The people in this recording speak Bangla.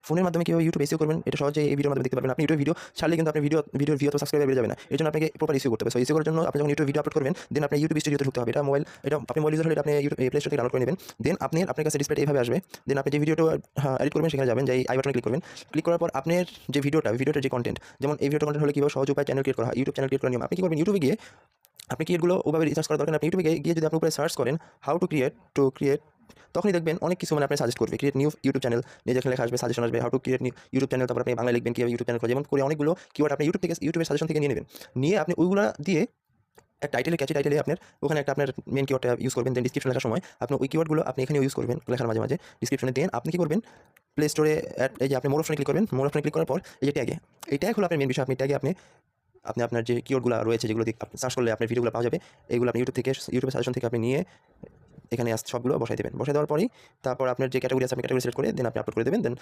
ফোনের মাধ্যমে কীভাবে ইউটিউব এসইও করবেন এটা সহজে এই ভিডিওর মাধ্যমে দেখতে পারবেন। আপনি ইউটিউবে ভিডিও ছাড়লে কিন্তু আপনার ভিডিওর ভিউ তো সাবস্ক্রাইবার বেড়ে যাবে না। এর জন্য আপনাকে প্রপার এসইও করতে হবে। সো এসইও করার জন্য আপনি যখন ইউটিউব ভিডিও আপলোড করবেন, দেন আপনি ইউটিউব স্টুডিওতে ঢুকতে হবে। এটা আপনি মোবাইল ইউজার হলে আপনি ইউটিউব প্লে স্টোর থেকে ডাউনলোড করে নেবেন। দেন আপনার কাছে ডিসপ্লে এইভাবে আসবে। দেন আপনি যে ভিডিওটা এডিট করবেন সেখানে যাবেন, যে আই বাটনে ক্লিক করবেন। ক্লিক করার পর আপনার যে ভিডিওটার যে কন্টেন্ট, যেমন এই ভিডিওটা কন্টেন্ট হলে কীভাবে সহজ উপায় চ্যানেল ক্রিয়েট করা হয়, ইউটিউব চ্যানেল ক্রিয়েট করার নিয়ম। আপনি কী করবেন, ইউটিউবে গিয়ে আপনি কিওয়ার্ডগুলো ওভাবে রিসার্চ করার দরকার নেই। আপনি ইউটিউবে গিয়ে যদি আপনি উপরে সার্চ করেন হাউ টু ক্রিয়েট, তখনই দেখবেন অনেক কিছু মানে আপনি সাজেস্ট করবে। ক্রিয়েট নিউ ইউটিউব চ্যানেল নিয়ে যেখানে লেখা আসবে, সাজেশন আসবে how to create new YouTube channel. তারপর আপনি বাংলায় লিখবেন কীভাবে ইউটিউব চ্যানেল করে, যেমন করে অনেকগুলো কিওয়ার্ড আপনি ইউটিউবের সাজেশন থেকে নিয়ে নেবেন। নিয়ে আপনি ওইগুলো দিয়ে একটা ক্যাচি টাইটেলে আপনার ওখানে একটা আপনার মেন কিওয়ার্ডটা ইউজ করবেন। দেন ডিসক্রিপশন লেখার সময় আপনি ওই কিওয়ার্ডগুলো আপনি এখানে ইউজ করবেন লেখার মাঝে মাঝে ডিসক্রিপশনে। দেন আপনি কী করবেন, প্লে স্টোরে এই যে আপনি মোর অপশনে ক্লিক করবেন। মোর অপশনে ক্লিক করার পর এই যে ট্যাগে, এই ট্যাগ হলো আপনার মেন বিষয়। আপনি ট্যাগে আপনি আপনার যে কিওয়ার্ডগুলো রয়েছে, যেগুলো দিয়ে আপনি সার্চ করলে আপনার ভিডিওগুলো পাওয়া যাবে, এগুলো আপনি ইউটিউবের সাজেশন থেকে আপনি নিয়ে এখানে সবগুলো বসাই দেবেন। বসাই দেওয়ার পরেই তারপর আপনার যে ক্যাটাগরি আছে আপনি ক্যাটাগরি সিলেক্ট করে দেন আপনি আপলোড করে দেবেন। দেন